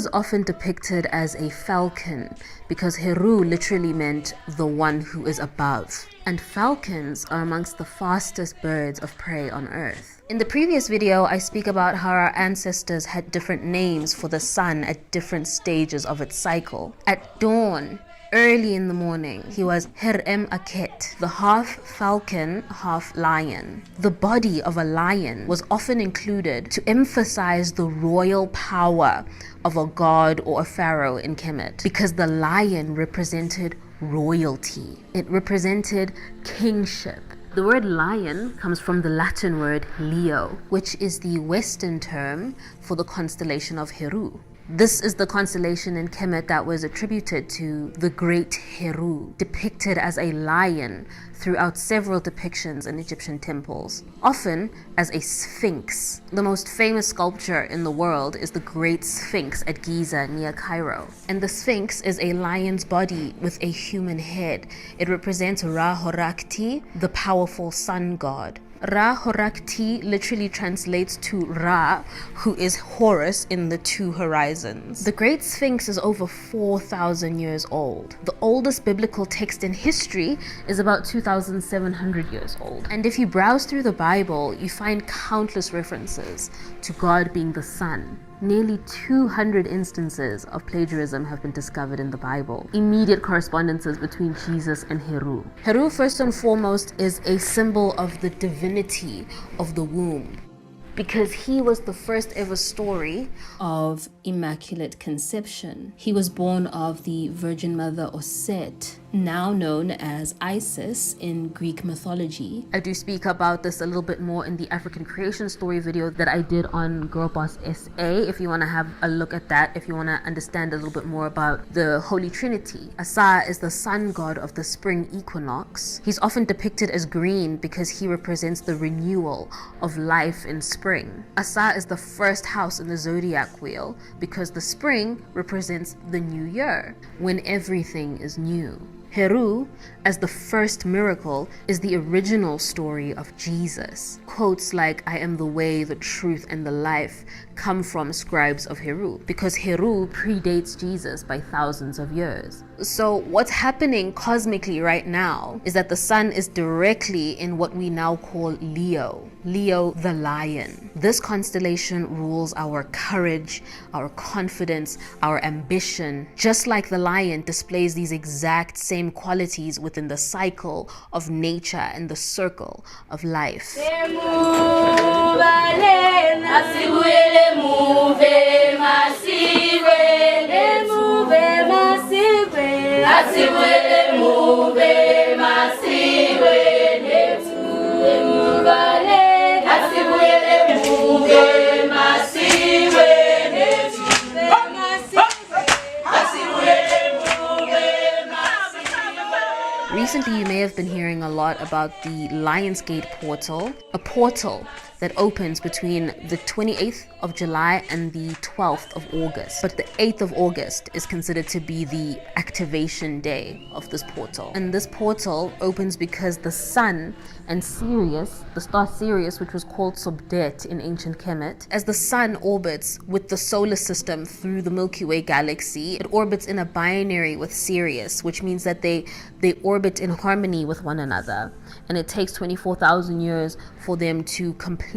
is often depicted as a falcon because Heru literally meant the one who is above. And falcons are amongst the fastest birds of prey on Earth. In the previous video, I speak about how our ancestors had different names for the sun at different stages of its cycle. At dawn, early in the morning, he was Herem Aket, the half falcon, half lion. The body of a lion was often included to emphasize the royal power of a god or a pharaoh in Kemet, because the lion represented royalty. It represented kingship. The word lion comes from the Latin word Leo, which is the Western term for the constellation of Heru. This is the constellation in Kemet that was attributed to the great Heru, depicted as a lion throughout several depictions in Egyptian temples, often as a sphinx. The most famous sculpture in the world is the Great Sphinx at Giza near Cairo. And the sphinx is a lion's body with a human head. It represents Ra Horakti, the powerful sun god. Ra Horakti literally translates to Ra, who is Horus in the two horizons. The Great Sphinx is over 4,000 years old. The oldest biblical text in history is about 2,700 years old. And if you browse through the Bible, you find countless references to God being the sun. Nearly 200 instances of plagiarism have been discovered in the Bible. Immediate correspondences between Jesus and Heru. Heru, first and foremost, is a symbol of the divinity of the womb, because he was the first ever story of Immaculate Conception. He was born of the Virgin Mother Oset, now known as Isis in Greek mythology. I do speak about this a little bit more in the African creation story video that I did on Girl Boss SA, if you want to have a look at that, if you want to understand a little bit more about the Holy Trinity. Asa is the sun god of the spring equinox. He's often depicted as green because he represents the renewal of life in spring. Asa is the first house in the zodiac wheel because the spring represents the new year, when everything is new. Heru, as the first miracle, is the original story of Jesus. Quotes like, "I am the way, the truth, and the life" come from scribes of Heru, because Heru predates Jesus by thousands of years. So what's happening cosmically right now is that the sun is directly in what we now call Leo. Leo the lion. This constellation rules our courage, our confidence, our ambition. Just like the lion displays these exact same qualities within the cycle of nature and the circle of life. Recently, you may have been hearing a lot about the Lionsgate portal, a portal that opens between the 28th of July and the 12th of August. But the 8th of August is considered to be the activation day of this portal. And this portal opens because the sun and Sirius, the star Sirius, which was called Sobdet in ancient Kemet, as the sun orbits with the solar system through the Milky Way galaxy, it orbits in a binary with Sirius, which means that they orbit in harmony with one another. And it takes 24,000 years for them to complete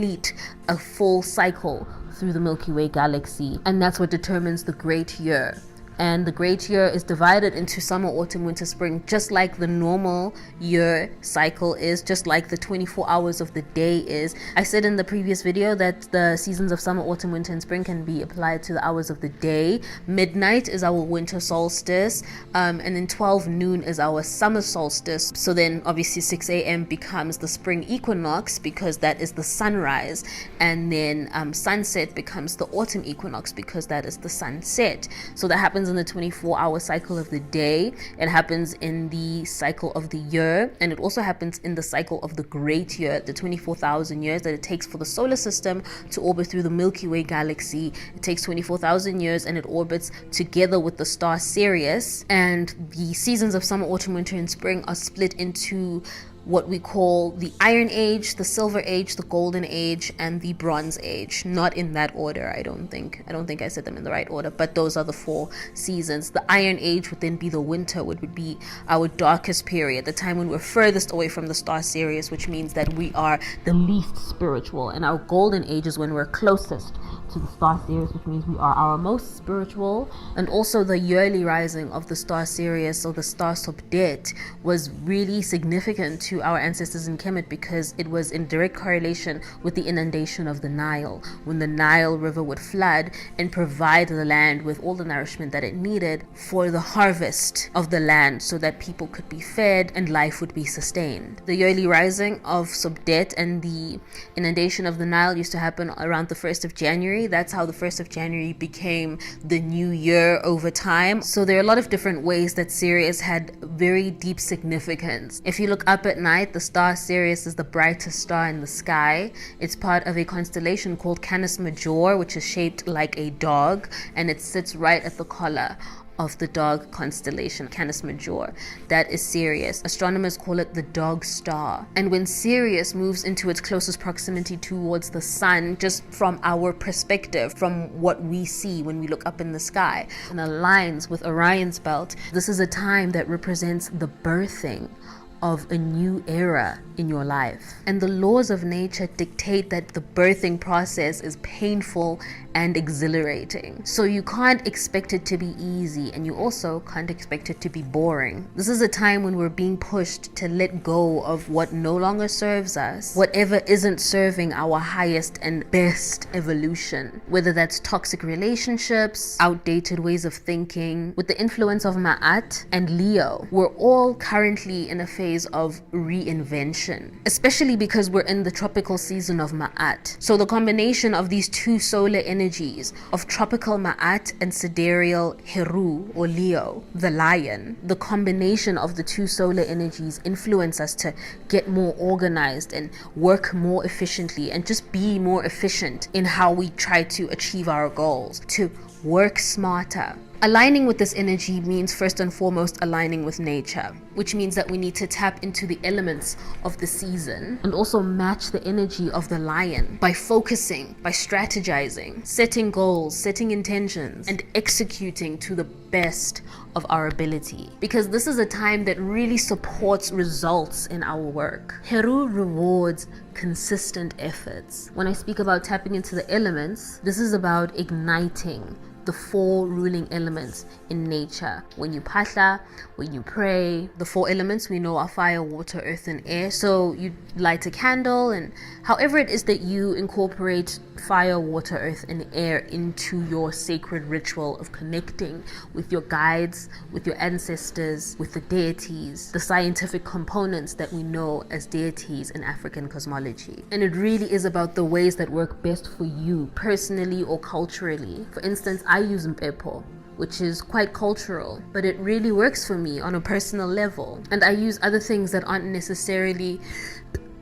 a full cycle through the Milky Way galaxy. And that's what determines the great year. And the great year is divided into summer, autumn, winter, spring, just like the normal year cycle is, just like the 24 hours of the day is. I said in the previous video that the seasons of summer, autumn, winter, and spring can be applied to the hours of the day. Midnight is our winter solstice, and then 12 noon is our summer solstice. So then obviously 6 a.m. becomes the spring equinox because that is the sunrise, and then sunset becomes the autumn equinox because that is the sunset. So that happens in the 24-hour cycle of the day. It happens in the cycle of the year, and it also happens in the cycle of the great year, the 24,000 years that it takes for the solar system to orbit through the Milky Way galaxy. It takes 24,000 years, and it orbits together with the star Sirius. And the seasons of summer, autumn, winter, and spring are split into what we call the Iron Age, the Silver Age, the Golden Age, and the Bronze Age. Not in that order, I don't think I said them in the right order, but those are the 4 seasons. The Iron Age would then be the winter, would be our darkest period, the time when we're furthest away from the star Sirius, which means that we are the least spiritual. And our Golden Age is when we're closest to the star Sirius, which means we are our most spiritual. And also the yearly rising of the star Sirius, or the star Sobdet, was really significant to our ancestors in Kemet because it was in direct correlation with the inundation of the Nile, when the Nile River would flood and provide the land with all the nourishment that it needed for the harvest of the land, so that people could be fed and life would be sustained. The yearly rising of Sobdet and the inundation of the Nile used to happen around the 1st of January. That's how the 1st of January became the new year over time. So there are a lot of different ways that Sirius had very deep significance. If you look up at night, the star Sirius is the brightest star in the sky. It's part of a constellation called Canis Major, which is shaped like a dog, and it sits right at the collar of the dog constellation, Canis Major. That is Sirius. Astronomers call it the dog star. And when Sirius moves into its closest proximity towards the sun, just from our perspective, from what we see when we look up in the sky, and aligns with Orion's belt, this is a time that represents the birthing of a new era in your life. And the laws of nature dictate that the birthing process is painful and exhilarating. So you can't expect it to be easy, and you also can't expect it to be boring. This is a time when we're being pushed to let go of what no longer serves us, whatever isn't serving our highest and best evolution, whether that's toxic relationships, outdated ways of thinking. With the influence of Ma'at and Leo, we're all currently in a phase of reinvention, especially because we're in the tropical season of Ma'at. So the combination of these 2 solar energies of tropical Ma'at and sidereal Heru or Leo, the lion, the combination of the 2 solar energies influence us to get more organized and work more efficiently, and just be more efficient in how we try to achieve our goals, to work smarter. Aligning with this energy means first and foremost aligning with nature, which means that we need to tap into the elements of the season and also match the energy of the lion by focusing, by strategizing, setting goals, setting intentions, and executing to the best of our ability. Because this is a time that really supports results in our work. Heru rewards consistent efforts. When I speak about tapping into the elements, this is about igniting the 4 ruling elements in nature. When you phahla, when you pray, the 4 elements we know are fire, water, earth, and air. So you light a candle, and however it is that you incorporate fire, water, earth, and air into your sacred ritual of connecting with your guides, with your ancestors, with the deities, the scientific components that we know as deities in African cosmology. And it really is about the ways that work best for you personally or culturally. For instance, I use Mpepo, which is quite cultural, but it really works for me on a personal level. And I use other things that aren't necessarily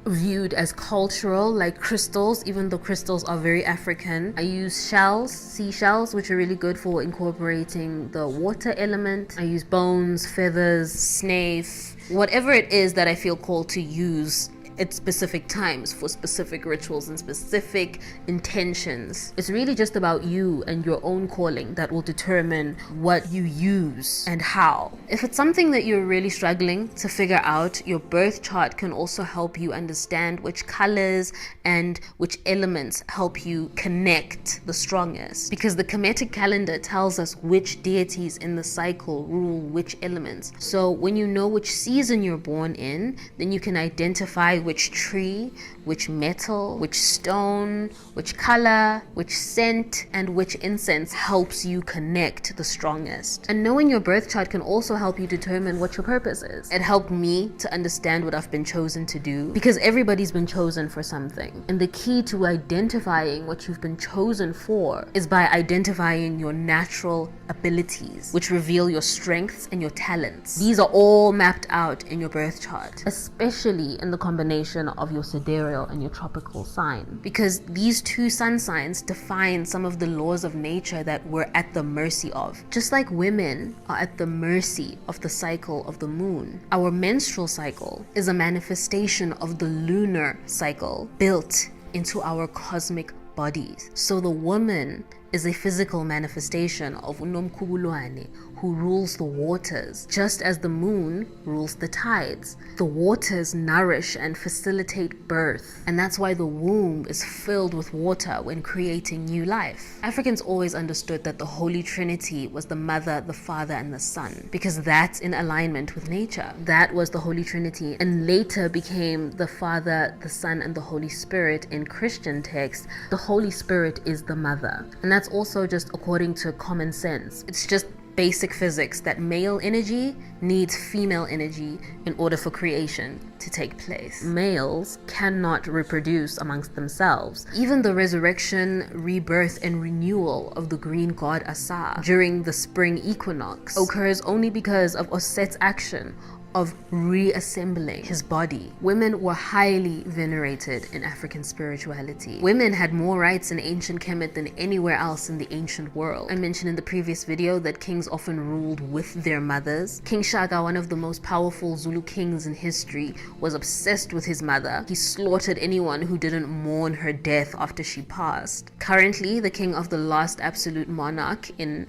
viewed as cultural, like crystals, even though crystals are very African. I use shells, seashells, which are really good for incorporating the water element. I use bones, feathers, snaith, whatever it is that I feel called to use at specific times for specific rituals and specific intentions. It's really just about you and your own calling that will determine what you use and how. If it's something that you're really struggling to figure out, your birth chart can also help you understand which colors and which elements help you connect the strongest, because the Kemetic calendar tells us which deities in the cycle rule which elements. So when you know which season you're born in, then you can identify which tree, which metal, which stone, which color, which scent, and which incense helps you connect the strongest. And knowing your birth chart can also help you determine what your purpose is. It helped me to understand what I've been chosen to do, because everybody's been chosen for something. And the key to identifying what you've been chosen for is by identifying your natural abilities, which reveal your strengths and your talents. These are all mapped out in your birth chart, especially in the combination combination of your sidereal and your tropical sign, because these two sun signs define some of the laws of nature that we're at the mercy of. Just like women are at the mercy of the cycle of the moon, our menstrual cycle is a manifestation of the lunar cycle built into our cosmic bodies. So the woman is a physical manifestation of uNomkhubulwane, who rules the waters, just as the moon rules the tides. The waters nourish and facilitate birth, and that's why the womb is filled with water when creating new life. Africans always understood that the Holy Trinity was the Mother, the Father, and the Son, because that's in alignment with nature. That was the Holy Trinity, and later became the Father, the Son, and the Holy Spirit in Christian texts. The Holy Spirit is the Mother, and that's also just according to common sense. It's just basic physics that male energy needs female energy in order for creation to take place. Males cannot reproduce amongst themselves. Even the resurrection, rebirth, and renewal of the green god Asa during the spring equinox occurs only because of Oset's action of reassembling his body. Women were highly venerated in African spirituality. Women had more rights in ancient Kemet than anywhere else in the ancient world. I mentioned in the previous video that kings often ruled with their mothers. King Shaka, one of the most powerful Zulu kings in history, was obsessed with his mother. He slaughtered anyone who didn't mourn her death after she passed. Currently, the king of the last absolute monarch in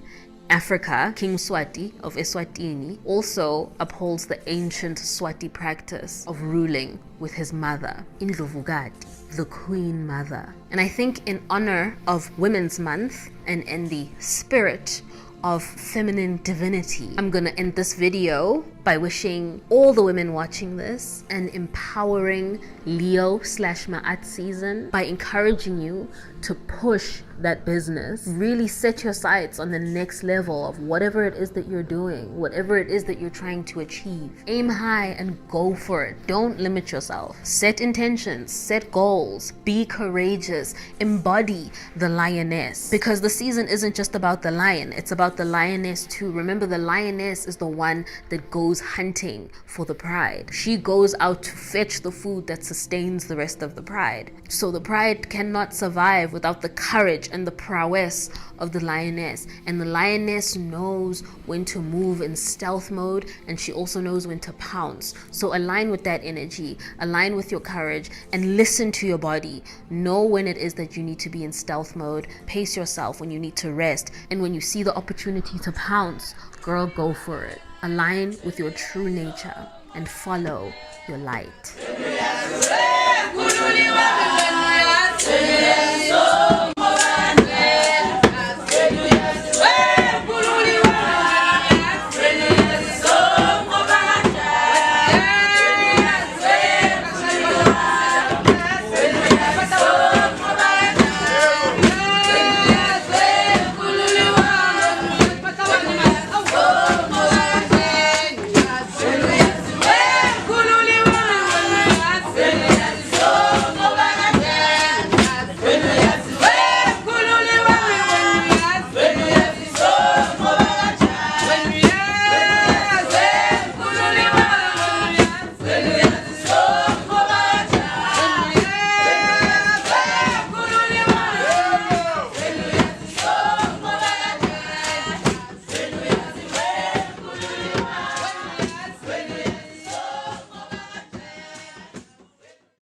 Africa, King Swati of Eswatini, also upholds the ancient Swati practice of ruling with his mother, Indlovukati, the Queen Mother. And I think in honor of Women's Month and in the spirit of feminine divinity, I'm gonna end this video by wishing all the women watching this an empowering Leo/Ma'at season, by encouraging you to push that business, really set your sights on the next level of whatever it is that you're doing, whatever it is that you're trying to achieve. Aim high and go for it. Don't limit yourself. Set intentions, set goals, be courageous, embody the lioness, because the season isn't just about the lion, it's about the lioness too. Remember, the lioness is the one that goes hunting for the pride. She goes out to fetch the food that sustains the rest of the pride. So the pride cannot survive without the courage and the prowess of the lioness. And the lioness knows when to move in stealth mode, and she also knows when to pounce. So align with that energy, align with your courage, and listen to your body. Know when it is that you need to be in stealth mode. Pace yourself when you need to rest, and when you see the opportunity to pounce, girl, go for it. Align with your true nature and follow your light.